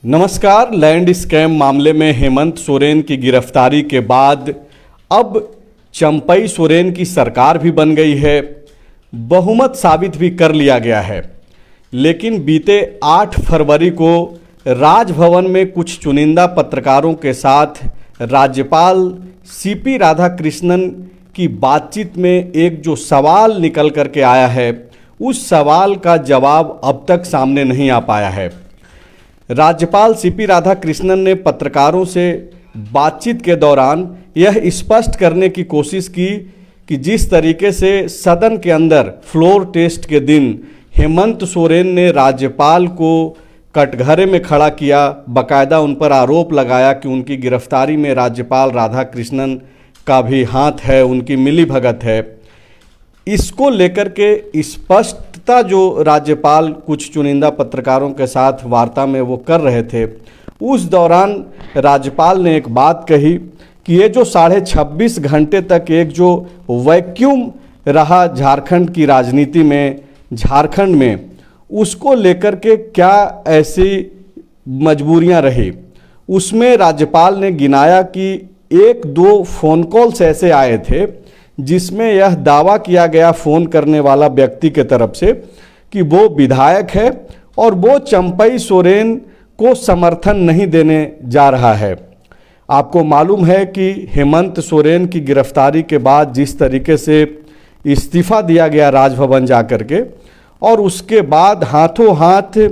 नमस्कार। Land scam मामले में हेमंत सोरेन की गिरफ्तारी के बाद अब चंपई सोरेन की सरकार भी बन गई है, बहुमत साबित भी कर लिया गया है। लेकिन बीते 8 फरवरी को राजभवन में कुछ चुनिंदा पत्रकारों के साथ राज्यपाल सीपी राधाकृष्णन की बातचीत में एक जो सवाल निकल करके आया है, उस सवाल का जवाब अब तक सामने नहीं आ पाया है। राज्यपाल सीपी राधाकृष्णन ने पत्रकारों से बातचीत के दौरान यह स्पष्ट करने की कोशिश की कि जिस तरीके से सदन के अंदर फ्लोर टेस्ट के दिन हेमंत सोरेन ने राज्यपाल को कटघरे में खड़ा किया, बाकायदा उन पर आरोप लगाया कि उनकी गिरफ्तारी में राज्यपाल राधाकृष्णन का भी हाथ है, उनकी मिलीभगत है। इसको लेकर के स्पष्टता जो राज्यपाल कुछ चुनिंदा पत्रकारों के साथ वार्ता में वो कर रहे थे, उस दौरान राज्यपाल ने एक बात कही कि ये जो 26.5 घंटे तक एक जो वैक्यूम रहा झारखंड की राजनीति में, झारखंड में, उसको लेकर के क्या ऐसी मजबूरियां रही। उसमें राज्यपाल ने गिनाया कि 1-2 फ़ोन कॉल्स ऐसे आए थे जिसमें यह दावा किया गया फ़ोन करने वाला व्यक्ति के तरफ से कि वो विधायक है और वो चंपई सोरेन को समर्थन नहीं देने जा रहा है। आपको मालूम है कि हेमंत सोरेन की गिरफ्तारी के बाद जिस तरीके से इस्तीफ़ा दिया गया राजभवन जा कर के, और उसके बाद हाथों हाथ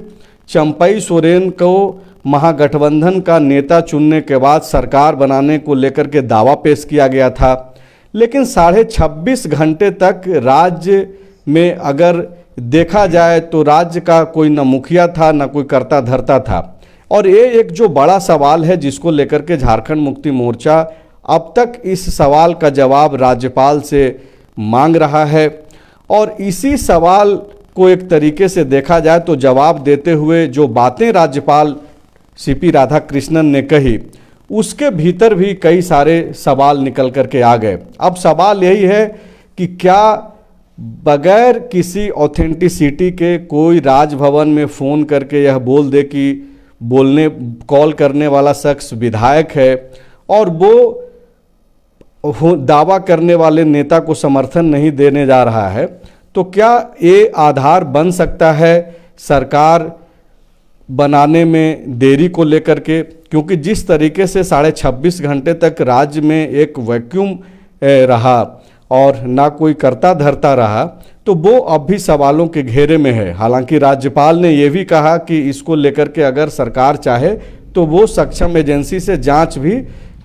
चंपई सोरेन को महागठबंधन का नेता चुनने के बाद सरकार बनाने को लेकर के दावा पेश किया गया था। लेकिन 26.5 घंटे तक राज्य में अगर देखा जाए तो राज्य का कोई न मुखिया था, न कोई करता धरता था। और ये एक जो बड़ा सवाल है जिसको लेकर के झारखंड मुक्ति मोर्चा अब तक इस सवाल का जवाब राज्यपाल से मांग रहा है। और इसी सवाल को एक तरीके से देखा जाए तो जवाब देते हुए जो बातें राज्यपाल सीपी राधाकृष्णन ने कही, उसके भीतर भी कई सारे सवाल निकल करके आ गए। अब सवाल यही है कि क्या बगैर किसी ऑथेंटिसिटी के कोई राजभवन में फ़ोन करके यह बोल दे कि कॉल करने वाला शख्स विधायक है और वो दावा करने वाले नेता को समर्थन नहीं देने जा रहा है, तो क्या ये आधार बन सकता है सरकार बनाने में देरी को लेकर के? क्योंकि जिस तरीके से 26.5 घंटे तक राज्य में एक वैक्यूम रहा और ना कोई करता धरता रहा, तो वो अब भी सवालों के घेरे में है। हालांकि राज्यपाल ने ये भी कहा कि इसको लेकर के अगर सरकार चाहे तो वो सक्षम एजेंसी से जांच भी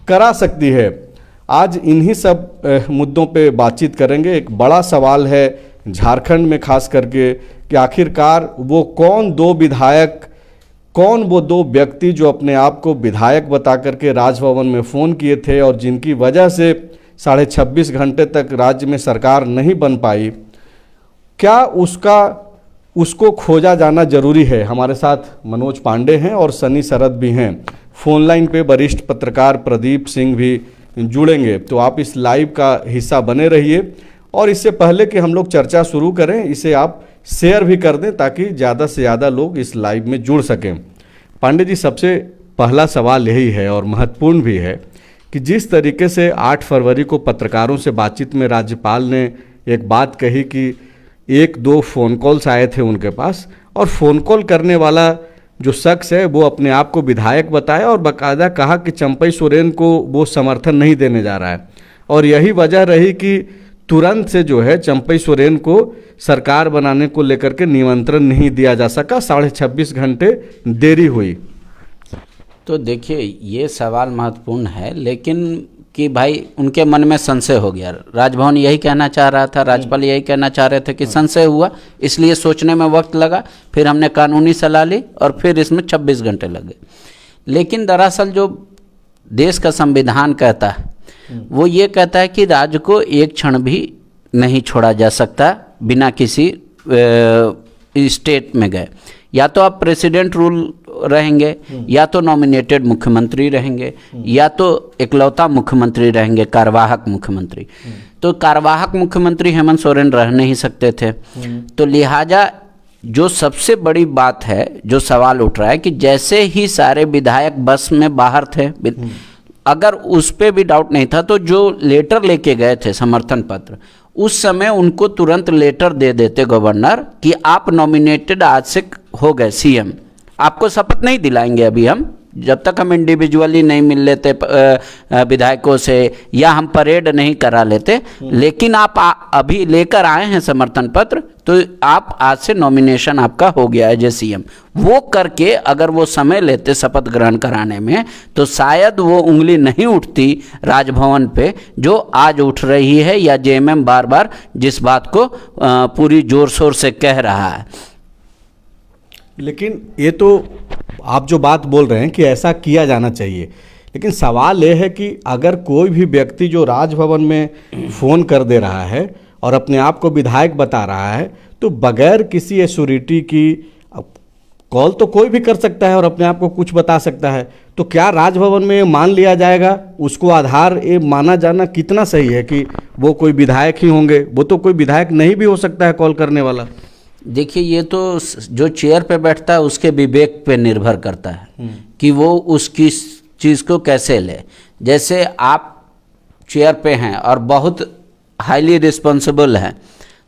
करा सकती है। आज इन्हीं सब मुद्दों पे बातचीत करेंगे। एक बड़ा सवाल है झारखंड में खास करके कि आखिरकार वो वो दो व्यक्ति जो अपने आप को विधायक बता करके राजभवन में फ़ोन किए थे और जिनकी वजह से 26.5 घंटे तक राज्य में सरकार नहीं बन पाई, क्या उसको खोजा जाना जरूरी है। हमारे साथ मनोज पांडे हैं और सनी शरद भी हैं। फ़ोन लाइन पे वरिष्ठ पत्रकार प्रदीप सिंह भी जुड़ेंगे, तो आप इस लाइव का हिस्सा बने रहिए। और इससे पहले कि हम लोग चर्चा शुरू करें, इसे आप शेयर भी कर दें ताकि ज़्यादा से ज़्यादा लोग इस लाइव में जुड़ सकें। पांडे जी, सबसे पहला सवाल यही है और महत्वपूर्ण भी है कि जिस तरीके से 8 फरवरी को पत्रकारों से बातचीत में राज्यपाल ने एक बात कही कि 1-2 फ़ोन कॉल्स आए थे उनके पास, और फ़ोन कॉल करने वाला जो शख्स है वो अपने आप को विधायक बताया और बाकायदा कहा कि चंपई सोरेन को वो समर्थन नहीं देने जा रहा है। और यही वजह रही कि तुरंत से जो है चंपई सोरेन को सरकार बनाने को लेकर के निमंत्रण नहीं दिया जा सका, 26.5 घंटे देरी हुई। तो देखिए, ये सवाल महत्वपूर्ण है, लेकिन कि भाई उनके मन में संशय हो गया। राजभवन यही कहना चाह रहा था, राज्यपाल यही कहना चाह रहे थे कि संशय हुआ, इसलिए सोचने में वक्त लगा, फिर हमने कानूनी सलाह ली और फिर इसमें 26 घंटे लगे। लेकिन दरअसल जो देश का संविधान कहता है वो ये कहता है कि राज्य को एक क्षण भी नहीं छोड़ा जा सकता बिना किसी स्टेट में गए। या तो आप प्रेसिडेंट रूल रहेंगे, या तो नॉमिनेटेड मुख्यमंत्री रहेंगे, या तो इकलौता मुख्यमंत्री रहेंगे, कार्यवाहक मुख्यमंत्री। तो कार्यवाहक मुख्यमंत्री हेमंत सोरेन रह नहीं सकते थे, तो लिहाजा जो सबसे बड़ी बात है, जो सवाल उठ रहा है कि जैसे ही सारे विधायक बस में बाहर थे, अगर उस पे भी डाउट नहीं था तो जो लेटर लेके गए थे समर्थन पत्र, उस समय उनको तुरंत लेटर दे देते गवर्नर कि आप नॉमिनेटेड आज से हो गए सीएम, आपको शपथ नहीं दिलाएंगे अभी हम, जब तक हम इंडिविजुअली नहीं मिल लेते विधायकों से या हम परेड नहीं करा लेते, लेकिन आप अभी लेकर आए हैं समर्थन पत्र तो आप आज से नॉमिनेशन आपका हो गया है जे सीएम। वो करके अगर वो समय लेते शपथ ग्रहण कराने में तो शायद वो उंगली नहीं उठती राजभवन पे जो आज उठ रही है, या जेएमएम बार बार जिस बात को पूरी जोर शोर से कह रहा है। लेकिन ये तो आप जो बात बोल रहे हैं कि ऐसा किया जाना चाहिए, लेकिन सवाल ये है कि अगर कोई भी व्यक्ति जो राजभवन में फ़ोन कर दे रहा है और अपने आप को विधायक बता रहा है तो बगैर किसी एश्योरिटी की कॉल तो कोई भी कर सकता है और अपने आप को कुछ बता सकता है, तो क्या राजभवन में मान लिया जाएगा? उसको आधार ये माना जाना कितना सही है कि वो कोई विधायक ही होंगे? वो तो कोई विधायक नहीं भी हो सकता है कॉल करने वाला। देखिए, ये तो जो चेयर पे बैठता है उसके विवेक पे निर्भर करता है कि वो उसकी चीज़ को कैसे ले। जैसे आप चेयर पे हैं और बहुत हाईली रिस्पॉन्सिबल हैं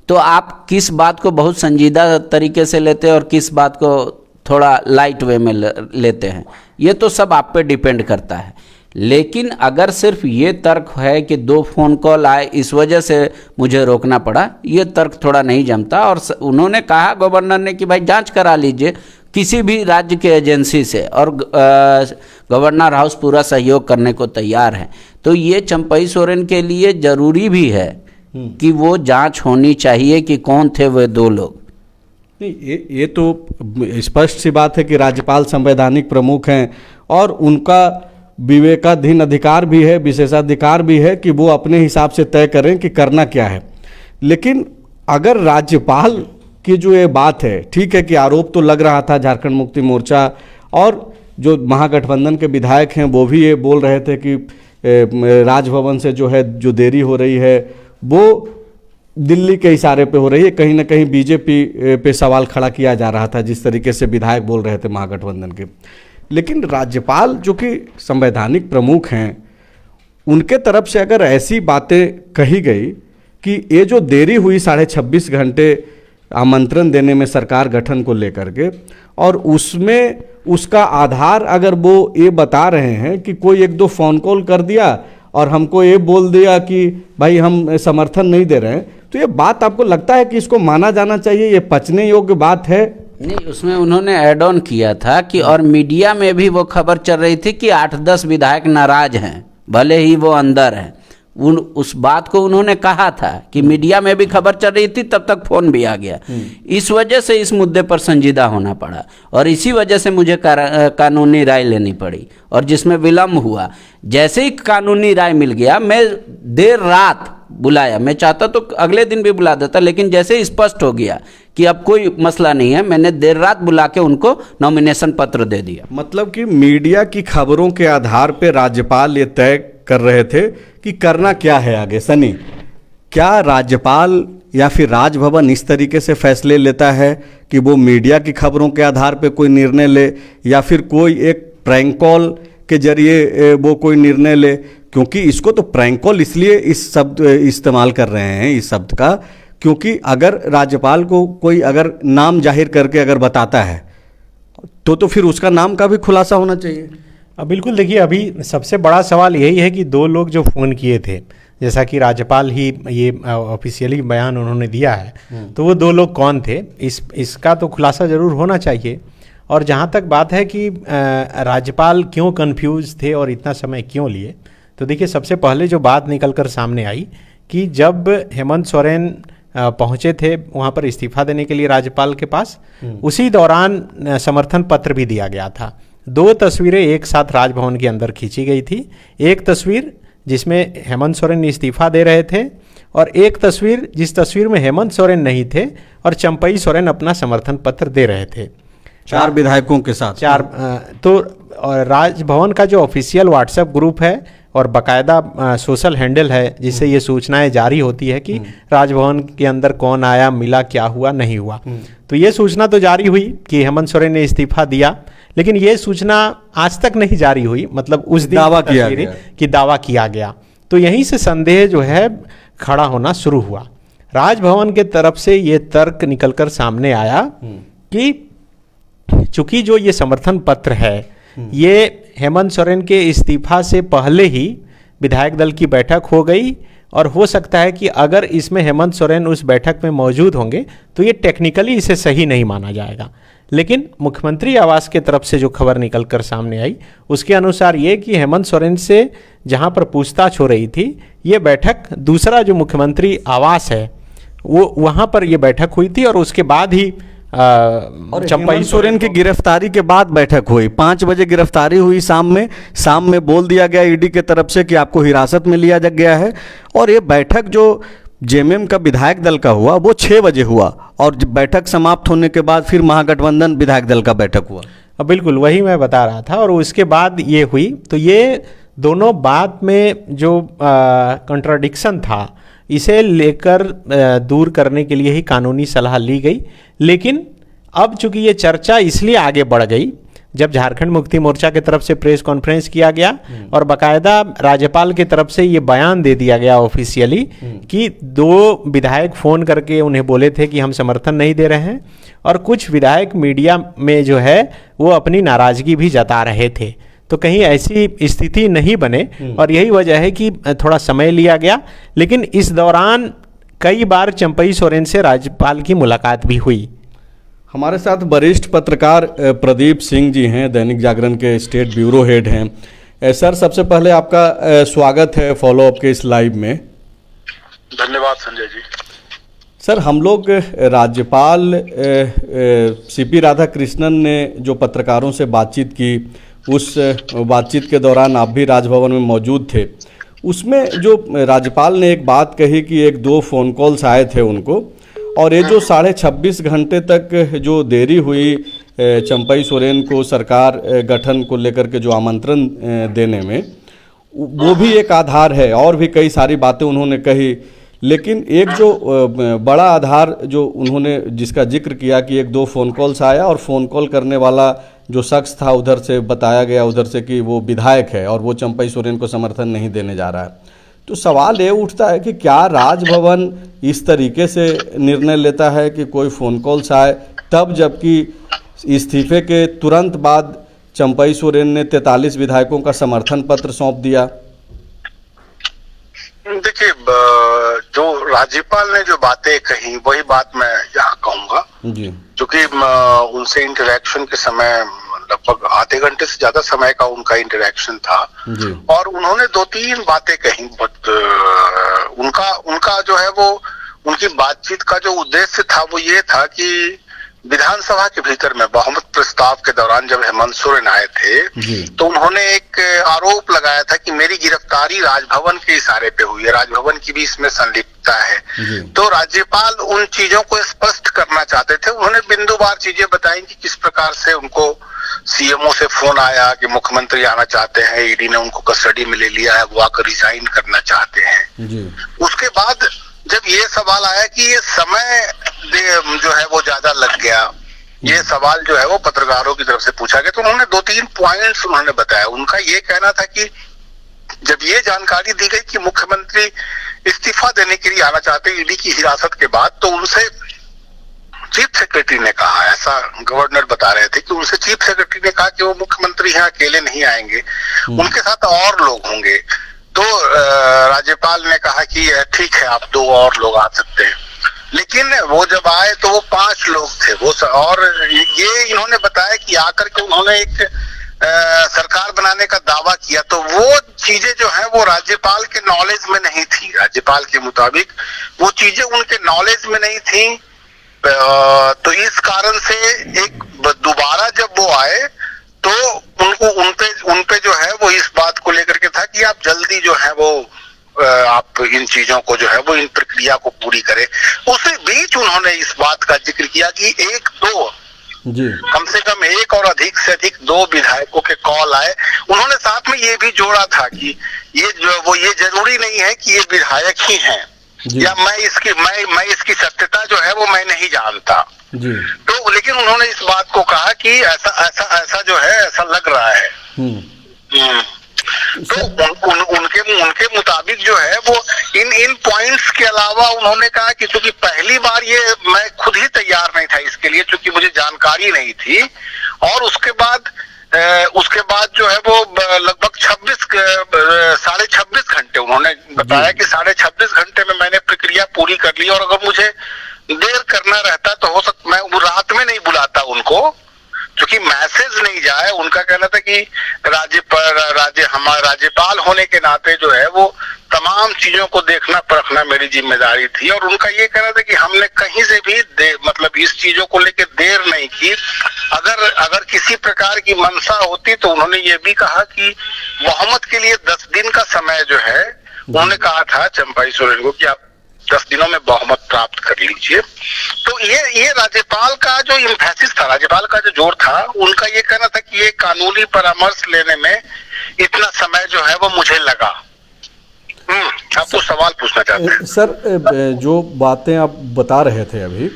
तो आप किस बात को बहुत संजीदा तरीके से लेते हैं और किस बात को थोड़ा लाइट वे में लेते हैं, ये तो सब आप पे डिपेंड करता है। लेकिन अगर सिर्फ ये तर्क है कि 2 फ़ोन कॉल आए इस वजह से मुझे रोकना पड़ा, ये तर्क थोड़ा नहीं जमता। और उन्होंने कहा गवर्नर ने कि भाई जांच करा लीजिए किसी भी राज्य के एजेंसी से, और गवर्नर हाउस पूरा सहयोग करने को तैयार है। तो ये चंपई सोरेन के लिए ज़रूरी भी है कि वो जांच होनी चाहिए कि कौन थे वे 2 लोग। नहीं, ये तो स्पष्ट सी बात है कि राज्यपाल संवैधानिक प्रमुख हैं और उनका विवेकाधीन अधिकार भी है, विशेषाधिकार भी है कि वो अपने हिसाब से तय करें कि करना क्या है। लेकिन अगर राज्यपाल की जो ये बात है, ठीक है कि आरोप तो लग रहा था झारखंड मुक्ति मोर्चा और जो महागठबंधन के विधायक हैं वो भी ये बोल रहे थे कि राजभवन से जो है जो देरी हो रही है वो दिल्ली के इशारे पे हो रही है, कहीं ना कहीं बीजेपी पे सवाल खड़ा किया जा रहा था जिस तरीके से विधायक बोल रहे थे महागठबंधन के। लेकिन राज्यपाल जो कि संवैधानिक प्रमुख हैं, उनके तरफ से अगर ऐसी बातें कही गई कि ये जो देरी हुई 26.5 घंटे आमंत्रण देने में सरकार गठन को लेकर के, और उसमें उसका आधार अगर वो ये बता रहे हैं कि कोई 1-2 फ़ोन कॉल कर दिया और हमको ये बोल दिया कि भाई हम समर्थन नहीं दे रहे हैं, तो ये बात आपको लगता है कि इसको माना जाना चाहिए? ये पचने योग्य बात है? नहीं, उसमें उन्होंने ऐड ऑन किया था कि और मीडिया में भी वो खबर चल रही थी कि 8-10 विधायक नाराज हैं, भले ही वो अंदर हैं। उस बात को उन्होंने कहा था कि मीडिया में भी खबर चल रही थी, तब तक फोन भी आ गया। इस वजह से इस मुद्दे पर संजीदा होना पड़ा और इसी वजह से मुझे कानूनी राय लेनी पड़ी, और जिसमें विलम्ब हुआ। जैसे ही कानूनी राय मिल गया, मैं देर रात बुलाया, मैं चाहता तो अगले दिन भी बुला देता, लेकिन जैसे ही स्पष्ट हो गया कि अब कोई मसला नहीं है, मैंने देर रात बुला के उनको नॉमिनेशन पत्र दे दिया। मतलब कि मीडिया की खबरों के आधार पर राज्यपाल ये तय कर रहे थे कि करना क्या है आगे। सनी, क्या राज्यपाल या फिर राजभवन इस तरीके से फैसले लेता है कि वो मीडिया की खबरों के आधार पर कोई निर्णय ले, या फिर कोई एक प्रैंक कॉल के जरिए वो कोई निर्णय ले? क्योंकि इसको तो प्रैंक कॉल इसलिए इस शब्द इस्तेमाल कर रहे हैं, इस शब्द का, क्योंकि अगर राज्यपाल को कोई अगर नाम जाहिर करके अगर बताता है तो फिर उसका नाम का भी खुलासा होना चाहिए। बिल्कुल। देखिए, अभी सबसे बड़ा सवाल यही है कि 2 लोग जो फ़ोन किए थे, जैसा कि राज्यपाल ही ये ऑफिशियली बयान उन्होंने दिया है, तो वो 2 लोग कौन थे, इसका तो खुलासा ज़रूर होना चाहिए। और जहाँ तक बात है कि राज्यपाल क्यों कंफ्यूज थे और इतना समय क्यों लिए, तो देखिए, सबसे पहले जो बात निकल कर सामने आई कि जब हेमंत सोरेन पहुँचे थे वहाँ पर इस्तीफा देने के लिए राज्यपाल के पास, उसी दौरान समर्थन पत्र भी दिया गया था। 2 तस्वीरें एक साथ राजभवन के अंदर खींची गई थी। एक तस्वीर जिसमें हेमंत सोरेन इस्तीफा दे रहे थे, और एक तस्वीर जिस तस्वीर में हेमंत सोरेन नहीं थे और चंपई सोरेन अपना समर्थन पत्र दे रहे थे। 4 विधायकों के साथ। 4 तो राजभवन का जो ऑफिशियल व्हाट्सएप ग्रुप है और बाकायदा सोशल हैंडल है जिससे ये सूचनाएं जारी होती है कि राजभवन के अंदर कौन आया, मिला, क्या हुआ, नहीं हुआ। तो ये सूचना तो जारी हुई कि हेमंत सोरेन ने इस्तीफा दिया, लेकिन ये सूचना आज तक नहीं जारी हुई, मतलब उस दिन दावा किया गया कि दावा किया गया। तो यहीं से संदेह जो है खड़ा होना शुरू हुआ। राजभवन के तरफ से ये तर्क निकलकर सामने आया कि चूंकि जो ये समर्थन पत्र है ये हेमंत सोरेन के इस्तीफा से पहले ही विधायक दल की बैठक हो गई, और हो सकता है कि अगर इसमें हेमंत सोरेन उस बैठक में मौजूद होंगे तो ये टेक्निकली इसे सही नहीं माना जाएगा। लेकिन मुख्यमंत्री आवास के तरफ से जो खबर निकलकर सामने आई उसके अनुसार ये कि हेमंत सोरेन से जहां पर पूछताछ हो रही थी, ये बैठक दूसरा जो मुख्यमंत्री आवास है वो वहां पर ये बैठक हुई थी, और उसके बाद ही और चंपई सोरेन की गिरफ्तारी के बाद बैठक हुई। 5 बजे गिरफ्तारी हुई शाम में बोल दिया गया ईडी के तरफ से कि आपको हिरासत में लिया गया है, और ये बैठक जो जेएमएम का विधायक दल का हुआ वो 6 बजे हुआ, और बैठक समाप्त होने के बाद फिर महागठबंधन विधायक दल का बैठक हुआ। बिल्कुल वही मैं बता रहा था। और उसके बाद ये हुई, तो ये दोनों बात में जो कंट्राडिक्शन था इसे लेकर दूर करने के लिए ही कानूनी सलाह ली गई। लेकिन अब चूंकि ये चर्चा इसलिए आगे बढ़ गई जब झारखंड मुक्ति मोर्चा की तरफ से प्रेस कॉन्फ्रेंस किया गया और बाकायदा राज्यपाल की तरफ से ये बयान दे दिया गया ऑफिशियली कि 2 विधायक फ़ोन करके उन्हें बोले थे कि हम समर्थन नहीं दे रहे हैं, और कुछ विधायक मीडिया में जो है वो अपनी नाराज़गी भी जता रहे थे। तो कहीं ऐसी स्थिति नहीं बने, और यही वजह है कि थोड़ा समय लिया गया। लेकिन इस दौरान कई बार चंपई सोरेन से राज्यपाल की मुलाकात भी हुई। हमारे साथ वरिष्ठ पत्रकार प्रदीप सिंह जी हैं, दैनिक जागरण के स्टेट ब्यूरो हेड हैं। सर, सबसे पहले आपका स्वागत है फॉलोअप के इस लाइव में। धन्यवाद संजय जी। सर, हम लोग राज्यपाल सीपी राधाकृष्णन ने जो पत्रकारों से बातचीत की, उस बातचीत के दौरान आप भी राजभवन में मौजूद थे। उसमें जो राज्यपाल ने एक बात कही कि 1-2 फ़ोन कॉल्स आए थे उनको, और ये जो 26.5 घंटे तक जो देरी हुई चंपई सोरेन को सरकार गठन को लेकर के जो आमंत्रण देने में, वो भी एक आधार है। और भी कई सारी बातें उन्होंने कही, लेकिन एक जो बड़ा आधार जो उन्होंने जिसका जिक्र किया कि 1-2 फ़ोन कॉल्स आया, और फ़ोन कॉल करने वाला जो शख्स था उधर से बताया गया उधर से कि वो विधायक है और वो चंपई सोरेन को समर्थन नहीं देने जा रहा है। तो सवाल ये उठता है कि क्या राजभवन इस तरीके से निर्णय लेता है कि कोई फ़ोन कॉल्स आए तब, जबकि इस्तीफे के तुरंत बाद चंपई सोरेन ने 43 विधायकों का समर्थन पत्र सौंप दिया? देखिए, जो राज्यपाल ने जो बातें कही वही बात मैं यहाँ कहूँगा जी, क्योंकि उनसे इंटरेक्शन के समय लगभग आधे घंटे से ज्यादा समय का उनका इंटरेक्शन था जी। और उन्होंने 2-3 बातें कही। उनका जो है वो उनकी बातचीत का जो उद्देश्य था वो ये था कि विधानसभा के भीतर में बहुमत प्रस्ताव के दौरान जब हेमंत सोरेन आए थे तो उन्होंने एक आरोप लगाया था कि मेरी गिरफ्तारी राजभवन के इशारे पे हुई है, राजभवन की भी इसमें संलिप्तता है। तो राज्यपाल उन चीजों को स्पष्ट करना चाहते थे। उन्होंने बिंदुवार चीजें बताई कि किस प्रकार से उनको सीएमओ से फोन आया कि मुख्यमंत्री आना चाहते हैं, ईडी ने उनको कस्टडी में ले लिया है, वो आकर रिजाइन करना चाहते हैं। उसके बाद जब ये सवाल आया कि ये समय जो है वो ज्यादा लग गया, ये सवाल जो है वो पत्रकारों की तरफ से पूछा गया, तो उन्होंने 2-3 पॉइंट्स उन्होंने बताया। उनका ये कहना था कि जब ये जानकारी दी गई कि मुख्यमंत्री इस्तीफा देने के लिए आना चाहते हैं ईडी की हिरासत के बाद, तो उनसे चीफ सेक्रेटरी ने कहा, ऐसा गवर्नर बता रहे थे कि उनसे चीफ सेक्रेटरी ने कहा कि वो मुख्यमंत्री यहाँ अकेले नहीं आएंगे, उनके साथ और लोग होंगे। तो राज्यपाल ने कहा कि ठीक है, आप 2 और लोग आ सकते हैं। लेकिन वो जब आए तो वो 5 लोग थे वो और ये इन्होंने बताया कि आकर के उन्होंने एक सरकार बनाने का दावा किया, तो वो चीजें जो है वो राज्यपाल के नॉलेज में नहीं थी। राज्यपाल के मुताबिक वो चीजें उनके नॉलेज में नहीं थी। तो इस कारण से एक दोबारा जब वो आए तो उनको उनपे जो है वो इस बात को लेकर के था कि आप जल्दी जो है वो आप इन चीजों को जो है वो इन प्रक्रिया को पूरी करें। उसी बीच उन्होंने इस बात का जिक्र किया कि 1-2 जी। कम से कम एक और अधिक से अधिक 2 विधायकों के कॉल आए। उन्होंने साथ में ये भी जोड़ा था कि ये जरूरी नहीं है कि ये विधायक ही हैं, या मैं इसकी सत्यता जो है वो मैं नहीं जानता जी। तो, लेकिन उन्होंने इस बात को कहा कि ऐसा जो है ऐसा लग रहा है। तो उनके मुताबिक जो है वो इन पॉइंट्स के अलावा उन्होंने कहा कि क्योंकि पहली बार ये मैं खुद ही तैयार नहीं था इसके लिए, क्योंकि मुझे जानकारी नहीं थी, और उसके बाद जो है वो लगभग 26 घंटे उन्होंने बताया कि 26 घंटे में मैंने प्रक्रिया पूरी कर ली, और अगर मुझे देर करना रहता तो हो सकता मैं वो रात में नहीं बुलाता उनको, क्योंकि मैसेज नहीं जाए। उनका कहना था कि हमारे राज्यपाल होने के नाते जो है वो तमाम चीजों को देखना परखना मेरी जिम्मेदारी थी, और उनका ये कहना था कि हमने कहीं से भी मतलब इस चीजों को लेकर देर नहीं की। अगर किसी प्रकार की मंशा होती तो उन्होंने ये भी कहा कि बहुमत के लिए 10 दिन का समय जो है, उन्होंने कहा था चंपाई सोरेन को कि आप 10 दिनों में बहुमत प्राप्त कर लीजिए। तो ये राज्यपाल का जो इम्फेसिस था, राज्यपाल का जो जोर था, उनका ये कहना था कि ये कानूनी परामर्श लेने में इतना समय जो है वो मुझे लगा। आप कुछ सवाल पूछना चाहते हैं? सर, जो बातें आप बता रहे थे अभी,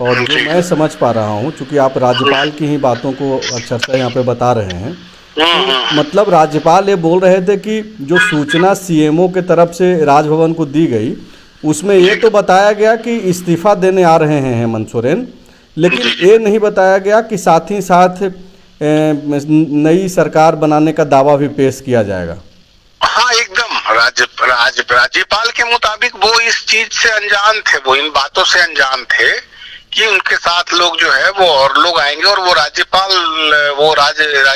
और जो मैं समझ पा रहा हूँ, चूंकि आप राज्यपाल की ही बातों को अक्षरशः यहाँ पे बता रहे हैं, तो मतलब राज्यपाल ये बोल रहे थे कि जो सूचना सीएमओ के तरफ से राजभवन को दी गई, उसमें ये तो बताया गया कि इस्तीफा देने आ रहे हैं हेमंत सोरेन, लेकिन ये नहीं बताया गया कि साथ ही साथ नई सरकार बनाने का दावा भी पेश किया जाएगा। हाँ, एकदम राज्यपाल के मुताबिक वो इस चीज से अनजान थे, वो इन बातों से अनजान थे कि उनके साथ लोग जो है वो और लोग आएंगे और वो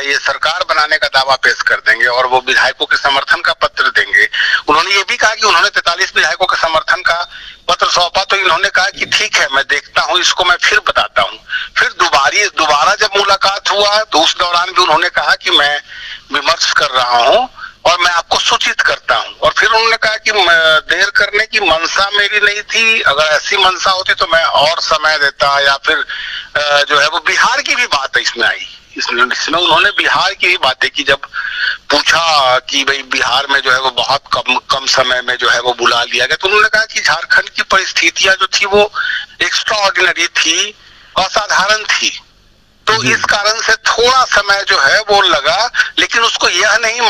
ये सरकार बनाने का दावा पेश कर देंगे और वो विधायकों के समर्थन का पत्र देंगे। उन्होंने ये भी कहा कि उन्होंने 43 विधायकों के समर्थन का पत्र सौंपा, तो इन्होंने कहा कि ठीक है, मैं देखता हूँ, इसको मैं फिर बताता हूँ। फिर दोबारा जब मुलाकात हुआ तो उस दौरान भी उन्होंने कहा कि मैं विमर्श कर रहा हूँ और मैं आपको सूचित करता हूं। और फिर उन्होंने कहा कि देर करने की मंशा मेरी नहीं थी, अगर ऐसी मंशा होती तो मैं और समय देता, या फिर जो है वो बिहार की भी बात इसमें आई। इसमें उन्होंने बिहार की भी बातें की, जब पूछा कि भाई बिहार में जो है वो बहुत कम समय में जो है वो बुला लिया गया, तो उन्होंने कहा कि झारखंड की परिस्थितियां जो थी वो एक्स्ट्राऑर्डिनरी थी, असाधारण थी, तो इस कारण से थोड़ा समय जो है वो लगा, लेकिन उसको यह नहीं